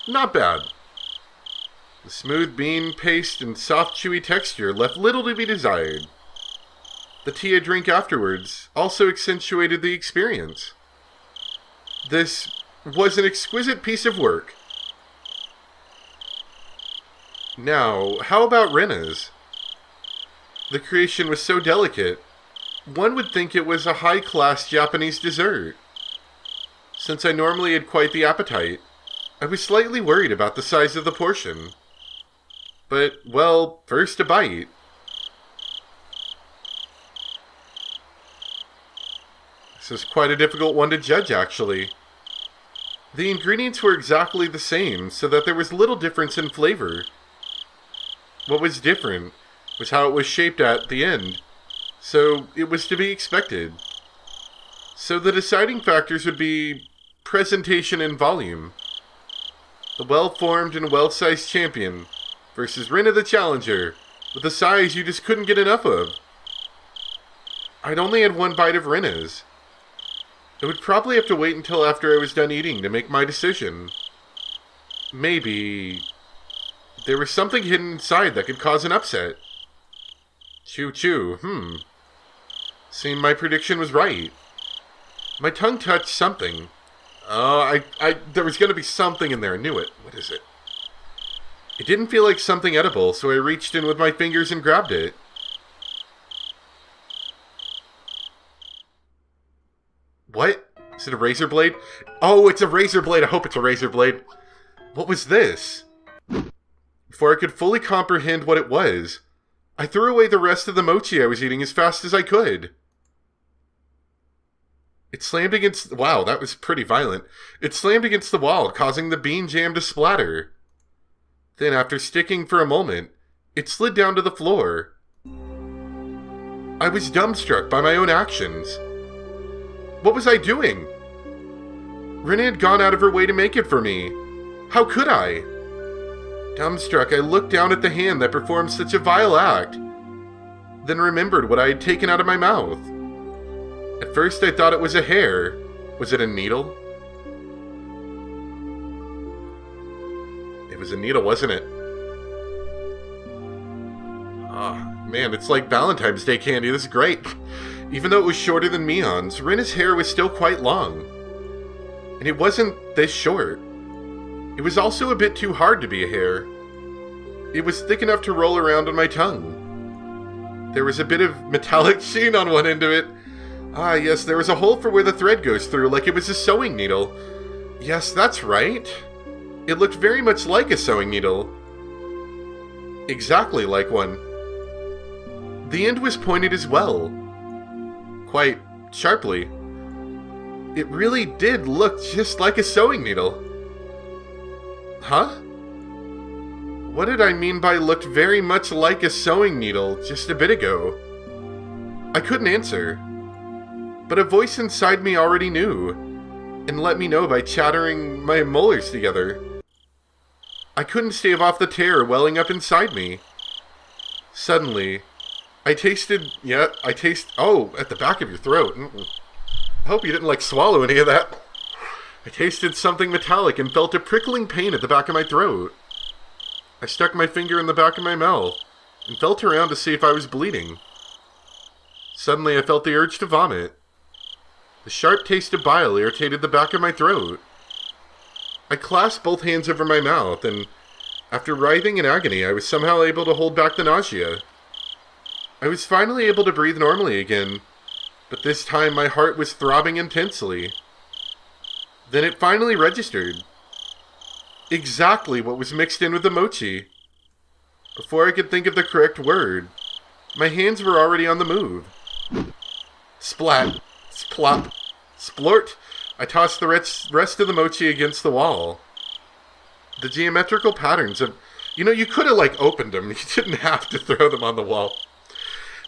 Not bad. The smooth bean paste and soft chewy texture left little to be desired. The tea I drank afterwards also accentuated the experience. This was an exquisite piece of work. Now, how about Rena's? The creation was so delicate, one would think it was a high-class Japanese dessert. Since I normally had quite the appetite, I was slightly worried about the size of the portion. But, well, first a bite. This is quite a difficult one to judge, actually. The ingredients were exactly the same, so that there was little difference in flavor. What was different was how it was shaped at the end, so it was to be expected. So the deciding factors would be presentation and volume. The well-formed and well-sized champion versus Rena the challenger, with a size you just couldn't get enough of. I'd only had one bite of Rena's. I would probably have to wait until after I was done eating to make my decision. Maybe there was something hidden inside that could cause an upset. Choo-choo, Seemed my prediction was right. My tongue touched something. There was going to be something in there. I knew it. What is it? It didn't feel like something edible, so I reached in with my fingers and grabbed it. What? Is it a razor blade? Oh, it's a razor blade. I hope it's a razor blade. What was this? Before I could fully comprehend what it was, I threw away the rest of the mochi I was eating as fast as I could. It slammed against... Wow, that was pretty violent. It slammed against the wall, causing the bean jam to splatter. Then, after sticking for a moment, it slid down to the floor. I was dumbstruck by my own actions. What was I doing? Rena had gone out of her way to make it for me. How could I? Dumbstruck, I looked down at the hand that performed such a vile act, then remembered what I had taken out of my mouth. At first I thought it was a hair. Was it a needle? It was a needle, wasn't it? Man, it's like Valentine's Day candy. This is great. Even though it was shorter than Mion's, Rena's hair was still quite long. And it wasn't this short. It was also a bit too hard to be a hair. It was thick enough to roll around on my tongue. There was a bit of metallic sheen on one end of it. Ah, yes, there was a hole for where the thread goes through, like it was a sewing needle. Yes, that's right. It looked very much like a sewing needle. Exactly like one. The end was pointed as well. Quite sharply. It really did look just like a sewing needle. Huh? What did I mean by looked very much like a sewing needle just a bit ago? I couldn't answer. But a voice inside me already knew, and let me know by chattering my molars together. I couldn't stave off the terror welling up inside me. Suddenly, I tasted, at the back of your throat. I hope you didn't, swallow any of that. I tasted something metallic and felt a prickling pain at the back of my throat. I stuck my finger in the back of my mouth and felt around to see if I was bleeding. Suddenly, I felt the urge to vomit. The sharp taste of bile irritated the back of my throat. I clasped both hands over my mouth, and after writhing in agony, I was somehow able to hold back the nausea. I was finally able to breathe normally again, but this time my heart was throbbing intensely. Then it finally registered. Exactly what was mixed in with the mochi. Before I could think of the correct word, my hands were already on the move. Splat. Splop. Splort. I tossed the rest of the mochi against the wall. The geometrical patterns of... you could have, opened them. You didn't have to throw them on the wall.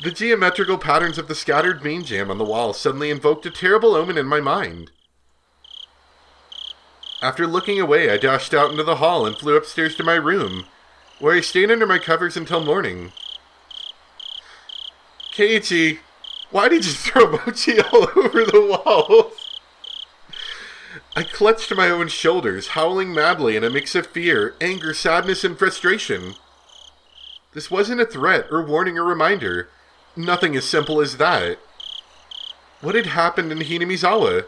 The geometrical patterns of the scattered bean jam on the wall suddenly invoked a terrible omen in my mind. After looking away, I dashed out into the hall and flew upstairs to my room, where I stayed under my covers until morning. Keiichi, why did you throw mochi all over the walls? I clutched my own shoulders, howling madly in a mix of fear, anger, sadness, and frustration. This wasn't a threat or warning or reminder. Nothing as simple as that. What had happened in Hinamizawa?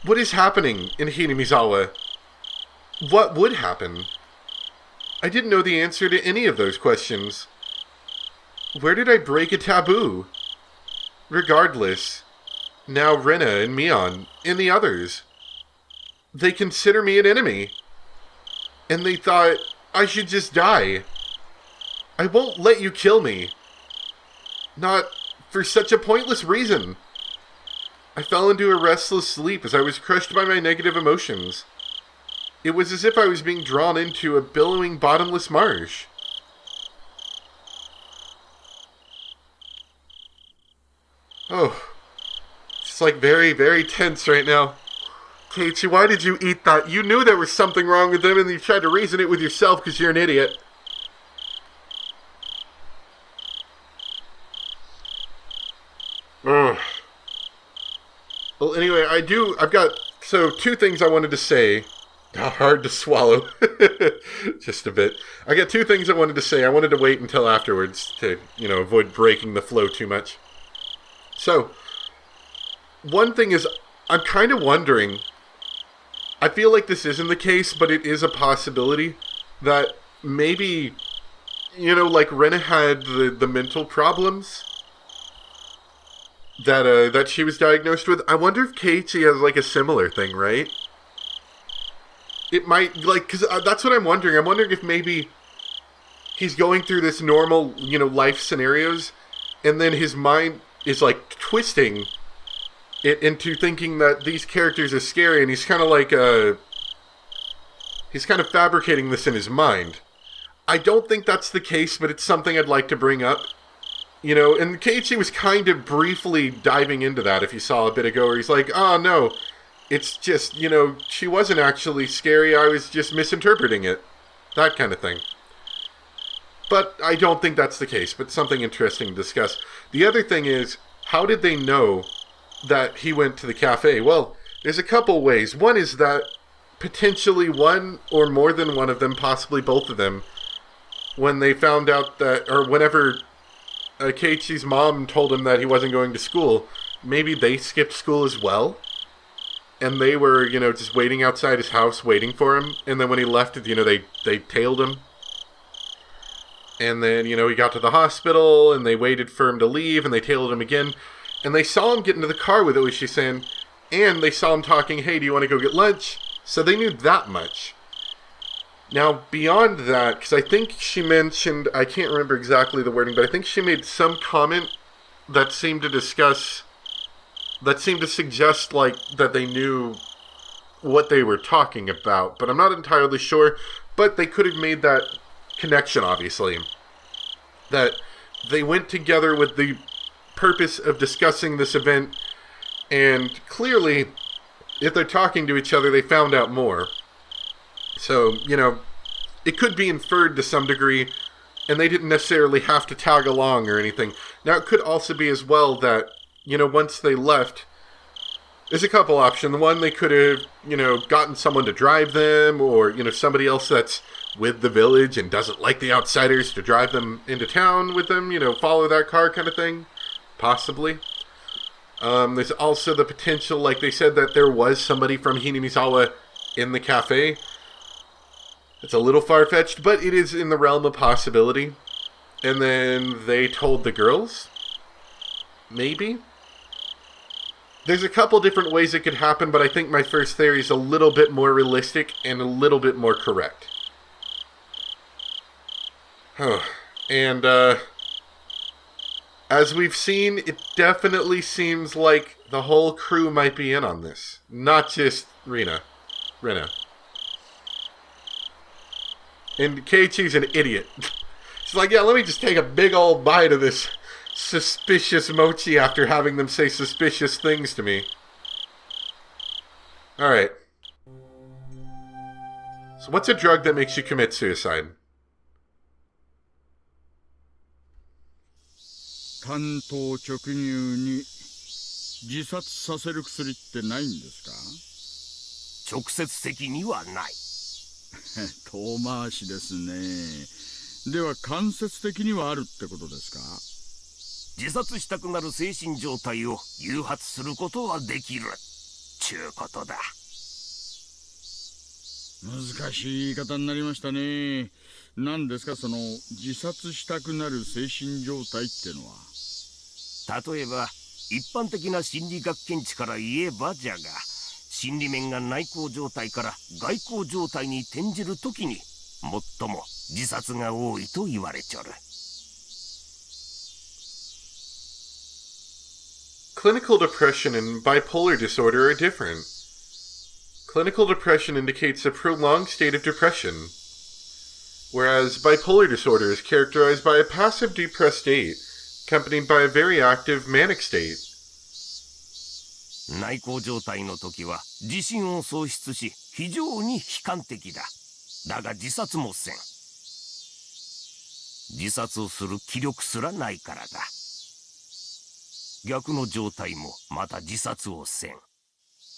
What is happening in Hinamizawa? What would happen? I didn't know the answer to any of those questions. Where did I break a taboo? Regardless, now Rena and Mion and the others, they consider me an enemy. And they thought I should just die. I won't let you kill me. Not for such a pointless reason. I fell into a restless sleep as I was crushed by my negative emotions. It was as if I was being drawn into a billowing, bottomless marsh. Oh, it's like very, very tense right now. Keiichi, why did you eat that? You knew there was something wrong with them and you tried to reason it with yourself because you're an idiot. Ugh. Well, anyway, I've got, two things I wanted to say. Hard to swallow. Just a bit. I got two things I wanted to say. I wanted to wait until afterwards to, avoid breaking the flow too much. So, one thing is, I'm kind of wondering, I feel like this isn't the case, but it is a possibility that maybe, like Rena had the mental problems that she was diagnosed with. I wonder if Keiichi has like a similar thing, right? It might, because that's what I'm wondering. I'm wondering if maybe he's going through this normal, life scenarios, and then his mind is like twisting it into thinking that these characters are scary, and he's kind of fabricating this in his mind. I don't think that's the case, but it's something I'd like to bring up. And Keiichi was kind of briefly diving into that, if you saw a bit ago, where he's like, oh no, it's just, she wasn't actually scary, I was just misinterpreting it. That kind of thing. But I don't think that's the case, but something interesting to discuss. The other thing is, how did they know that he went to the cafe? Well, there's a couple ways. One is that potentially one or more than one of them, possibly both of them, when they found out that, or whenever Keiichi's mom told him that he wasn't going to school, maybe they skipped school as well. And they were, just waiting outside his house, waiting for him. And then when he left, they tailed him. And then, he got to the hospital, and they waited for him to leave, and they tailed him again. And they saw him get into the car with Oishi-san, and they saw him talking, hey, do you want to go get lunch? So they knew that much. Now, beyond that, because I think she mentioned, I can't remember exactly the wording, but I think she made some comment that seemed to suggest, that they knew what they were talking about. But I'm not entirely sure. But they could have made that connection, obviously. That they went together with the purpose of discussing this event. And clearly, if they're talking to each other, they found out more. So, it could be inferred to some degree. And they didn't necessarily have to tag along or anything. Now, it could also be as well that, once they left, there's a couple options. One, they could have, gotten someone to drive them, or, somebody else that's with the village and doesn't like the outsiders to drive them into town with them, follow that car kind of thing. Possibly. There's also the potential, like they said, that there was somebody from Hinamizawa in the cafe. It's a little far-fetched, but it is in the realm of possibility. And then they told the girls. Maybe. There's a couple different ways it could happen, but I think my first theory is a little bit more realistic and a little bit more correct. And, as we've seen, it definitely seems like the whole crew might be in on this. Not just Rena. And Keiichi's an idiot. She's like, yeah, let me just take a big old bite of this suspicious mochi after having them say suspicious things to me. Alright. So what's a drug that makes you commit suicide? 単刀直入に自殺させる薬ってないんですか?直接的にはない。遠回しですね。では間接的にはあるってことですか？自殺したくなる精神状態を誘発することはできるちゅうことだ。難しい言い方になりましたね。何ですかその自殺したくなる精神状態ってのは。例えば一般的な心理学見地から言えばじゃが、心理面が内向状態から外向状態に転じるときに最も自殺が多いと言われちょる。Clinical depression and bipolar disorder are different. Clinical depression indicates a prolonged state of depression, whereas bipolar disorder is characterized by a passive depressed state, accompanied by a very active manic state. 内向状態の時は自信を喪失し非常に悲観的だ。だが自殺もせん。自殺をする気力すらないからだ。逆の状態もまた自殺をせん。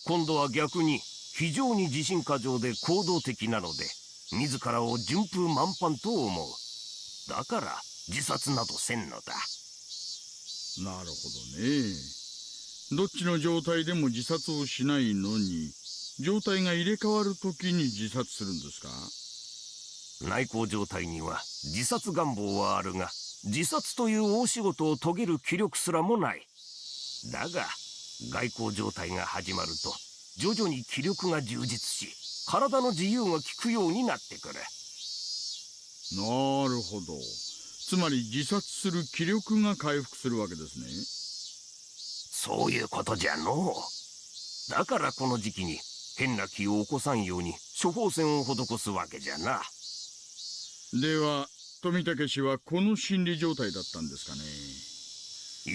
今度は逆に非常に自信過剰で行動的なので自らを順風満帆と思う。だから自殺などせんのだ。なるほどね。どっちの状態でも自殺をしないのに、状態が入れ替わるときに自殺するんですか？内向状態には自殺願望はあるが、自殺という大仕事を遂げる気力すらもない。だが外向状態が始まると徐々に気力が充実し、体の自由が利くようになってくる。なるほど。つまり自殺する気力が回復するわけですね。そういうことじゃのう。だからこの時期に変な気を起こさんように処方箋を施すわけじゃな。では富武氏はこの心理状態だったんですかね。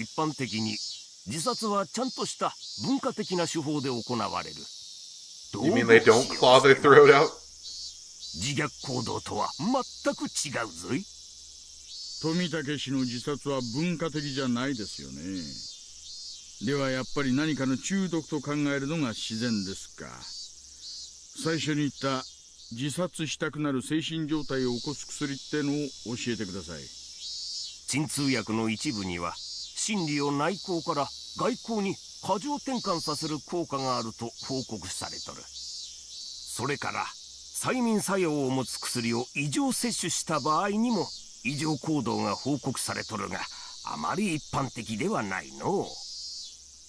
一般的に自殺はちゃんとした文化的な手法で行われる。You mean they don't claw their throat out? 自虐行動とは全く違うぞい。富武氏の自殺は文化的じゃないですよね。ではやっぱり何かの中毒と考えるのが自然ですか。最初に言った自殺したくなる精神状態を起こす薬ってのを教えてください。鎮痛薬の一部には心理を内向から外向に過剰転換させる効果があると報告されとる。それから催眠作用を持つ薬を異常摂取した場合にも異常行動が報告されとるが、あまり一般的ではないの。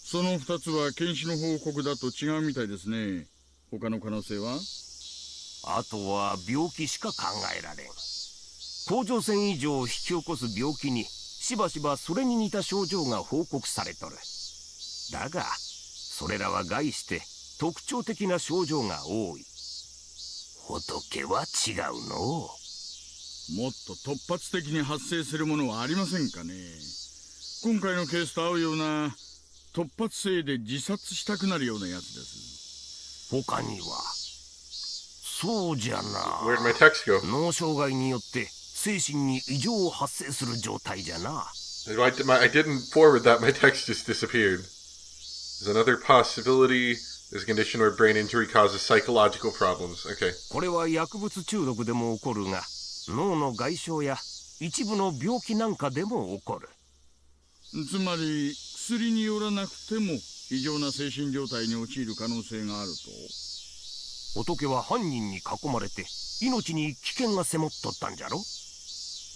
その2つは検視の報告だと違うみたいですね。他の可能性は？あとは病気しか考えられん。甲状腺異常を引き起こす病気にしばしばそれに似た症状が報告されとる。だがそれらは概して特徴的な症状が多い。仏は違うの。もっと突発的に発生するものはありませんかね。今回のケースと合うような突発性で自殺したくなるようなやつです。他にはそうじゃな。 Where'd my text go? 脳障害によって精神に異常を発生する状態じゃな。I didn't forward that. My text just disappeared. There's another possibility. There's a condition where brain injury causes psychological problems. Okay. これは薬物中毒でも起こるが、脳の外傷や一部の病気なんかでも起こる。つまり薬によらなくても異常な精神状態に陥る可能性があると。仏は犯人に囲まれて命に危険が迫っとったんじゃろ。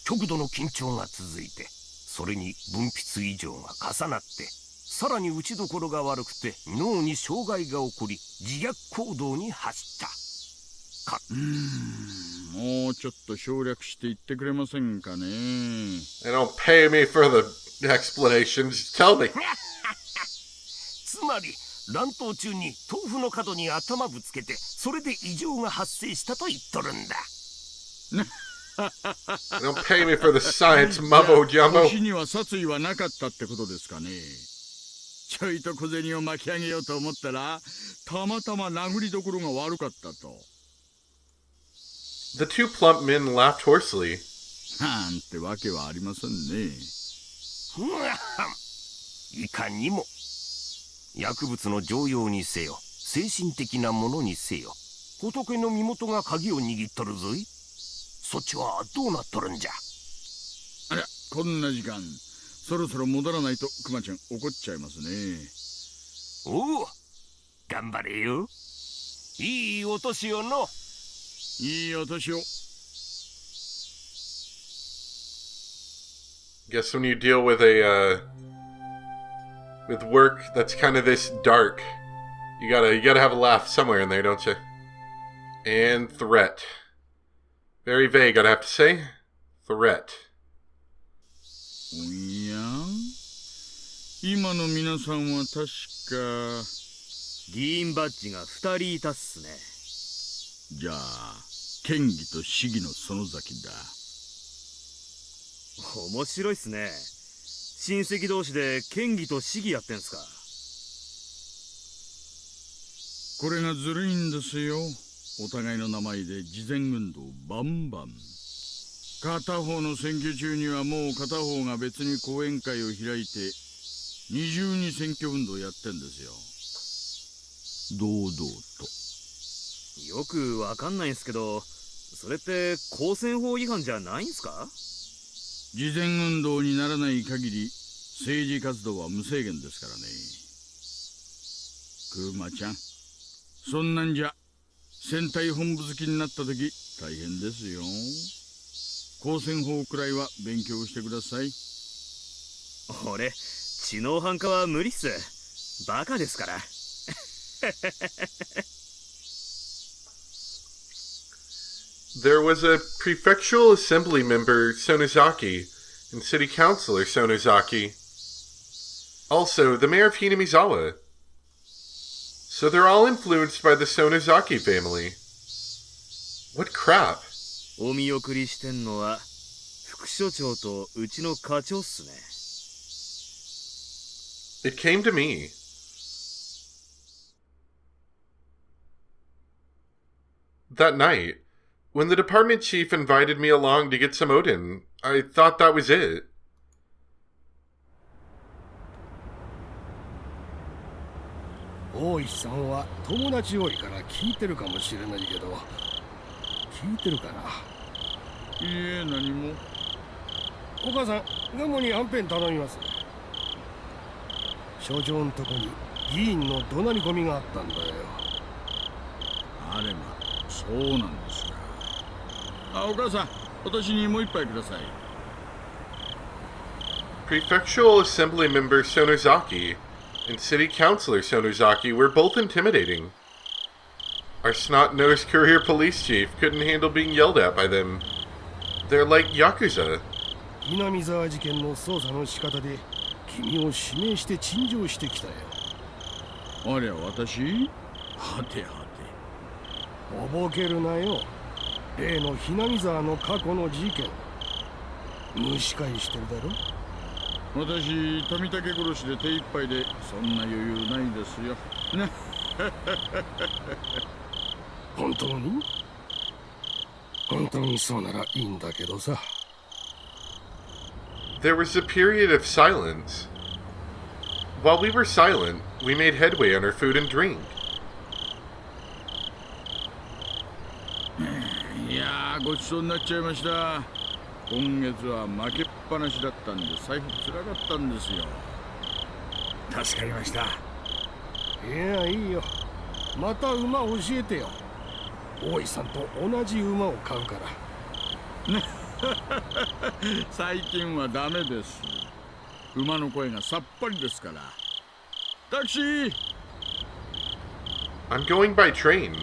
極度の緊張が続いて、それに分泌異常が重なって、さらに打ちどころが悪くて脳に障害が起こり自虐行動に走った。もうちょっと省略して言ってくれませんかね。They don't pay me for the explanation. Just tell me. つまり乱闘中に豆腐の角に頭ぶつけて、それで異常が発生したと言っとるんだ。They don't pay me for the science mumbo jumbo. 腰には殺意はなかったってことですかね。ちょいと小銭を巻き上げようと思ったら、たまたま殴りどころが悪かったと。The two plump men laughed hoarsely. なんてわけはありませんね。いかにも薬物の常用にせよ精神的なものにせよ、仏の身元が鍵を握っとるぞい。そっちはどうなっとるんじゃ。ありゃ、こんな時間。そろそろ戻らないとクマちゃん怒っちゃいますね。おお、頑張れよ。いいお年をの。いいお年を。Guess when you deal with with work that's kind of this dark, you gotta have a laugh somewhere in there, don't you? And threat. Very vague, I'd have to say. Threat. おや、今の皆さんは確か議員バッジが2人いたっすね。じゃあ県議と市議の園崎だ。面白いっすね。親戚同士で県議と市議やってんすか。これがずるいんですよ。お互いの名前で慈善運動バンバン。片方の選挙中にはもう片方が別に講演会を開いて二重に選挙運動やってんですよ。堂々と。よくわかんないんすけど、それって公選法違反じゃないんすか？慈善運動にならない限り政治活動は無制限ですからね。クマちゃん、そんなんじゃ選対本部好きになった時大変ですよ。公選法くらいは勉強してください。俺、知能犯化は無理っす。バカですから。There was a prefectural assembly member, Sonozaki, and city councilor, Sonozaki. Also, the mayor of Hinamizawa. So they're all influenced by the Sonozaki family. What crap. お見送りしてんのは副所長とうちの課長っすね。It came to me. That night, when the department chief invited me along to get some Odin, I thought that was it. 大石さんは友達多いから聞いてるかもしれないけど、聞いてるかな。いいえ、何も。お母さん、ガモにはんぺん頼みます。所長んとこに議員の怒鳴り込みがあったんだよ。あれま、そうなんですか。あ、お母さん、私にもう一杯ください。Prefectural assembly member Sonozaki and city councilor Sonozaki were both intimidating. Our snot-nosed career police chief couldn't handle being yelled at by them. They're like Yakuza. 南沢事件の捜査の仕方で君を指名して陳情してきたよ。ありゃ、私？はてはて。おぼけるなよ。例のひなみ沢の過去の事件、蒸し返してるだろ。私、富武殺しで手一杯でそんな余裕ないですよ。ね。本当に？本当にそうならいいんだけどさ。There was a period of silence. While we were silent, we made headway on our food and drink. いやー、ごちそうになっちゃいました。今月は負けっぱなしだったんで財布つらかったんですよ。助かりました。いや、いいよ。また馬教えてよ。大井さんと同じ馬を買うから。最近はダメです。馬の声がさっぱりですから。タクシー！ I'm going by train.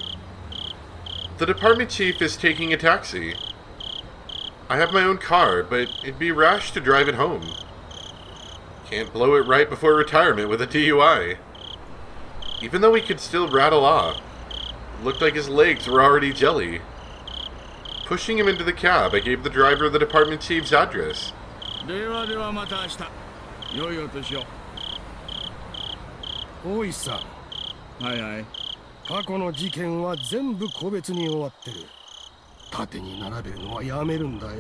The department chief is taking a taxi. I have my own car, but it'd be rash to drive it home. Can't blow it right before retirement with a DUI. Even though he could still rattle off, it looked like his legs were already jelly. Pushing him into the cab, I gave the driver the department chief's address. ではではまた明日。良いお年を。大石さん。はいはい。過去の事件は全部個別に終わってる。縦に並べるのはやめるんだよ。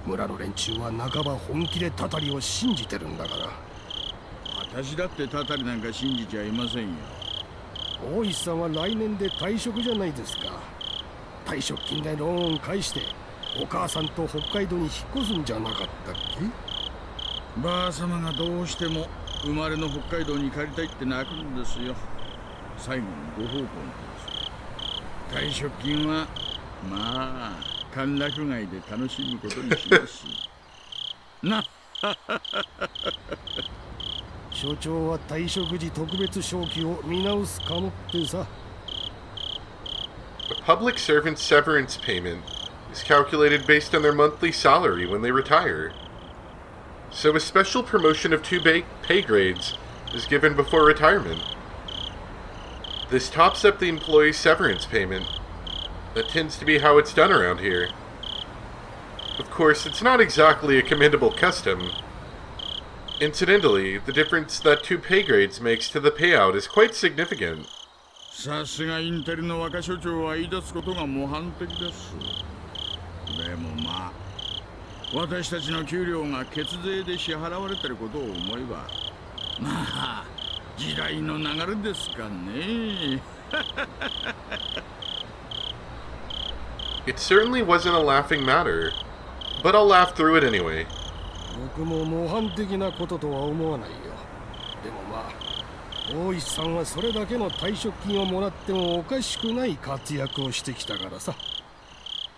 村の連中は半ば本気でタタリを信じてるんだから。私だってタタリなんか信じちゃいませんよ。大石さんは来年で退職じゃないですか。退職金でローン返してお母さんと北海道に引っ越すんじゃなかったっけ？ばあ様がどうしても生まれの北海道に帰りたいって泣くんですよ。最後のご奉公なんです。退職金はまあ歓楽街で楽しむことにしますな。所長は退職時特別昇給を見直すかもってさ。A public servant's severance payment is calculated based on their monthly salary when they retire. So a special promotion of 2 pay grades is given before retirement. This tops up the employee's severance payment. That tends to be how it's done around here. Of course, it's not exactly a commendable custom. Incidentally, the difference that 2 pay grades makes to the payout is quite significant. さすがインテリの若所長は言い出すことが模範的です。でもまあ、私たちの給料が血税で支払われてることを思えば、まあ時代の流れですかね。It certainly wasn't a laughing matter, but I'll laugh through it anyway. 僕も模範的なこととは思わないよ。でもまあ、大石さんはそれだけの退職金をもらってもおかしくない活躍をしてきたからさ。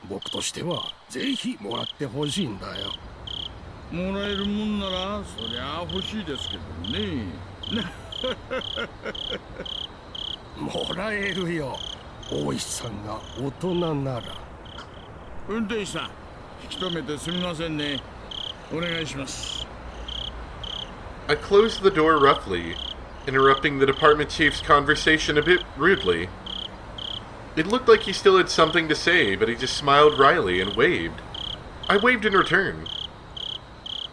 僕としてはぜひもらってほしいんだよ。もらえるもんならそりゃ欲しいですけどね。もらえるよ。大石さんが大人なら。運転手さん、引き止めてすみませんね。お願いします。I closed the door roughly, interrupting the department chief's conversation a bit rudely. It looked like he still had something to say, but he just smiled wryly and waved. I waved in return.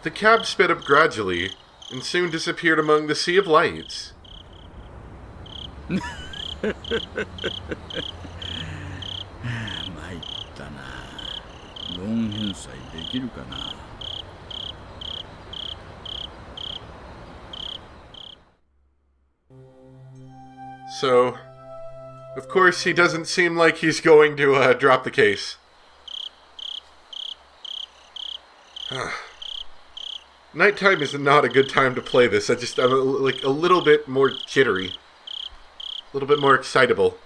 The cab sped up gradually, and soon disappeared among the sea of lights. 参ったな。ローン返済できるかな。So, of course, he doesn't seem like he's going to drop the case. Nighttime is not a good time to play this. I'm like a little bit more jittery. A little bit more excitable.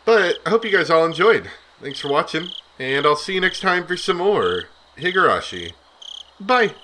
But I hope you guys all enjoyed. Thanks for watching, and I'll see you next time for some more Higurashi. Bye!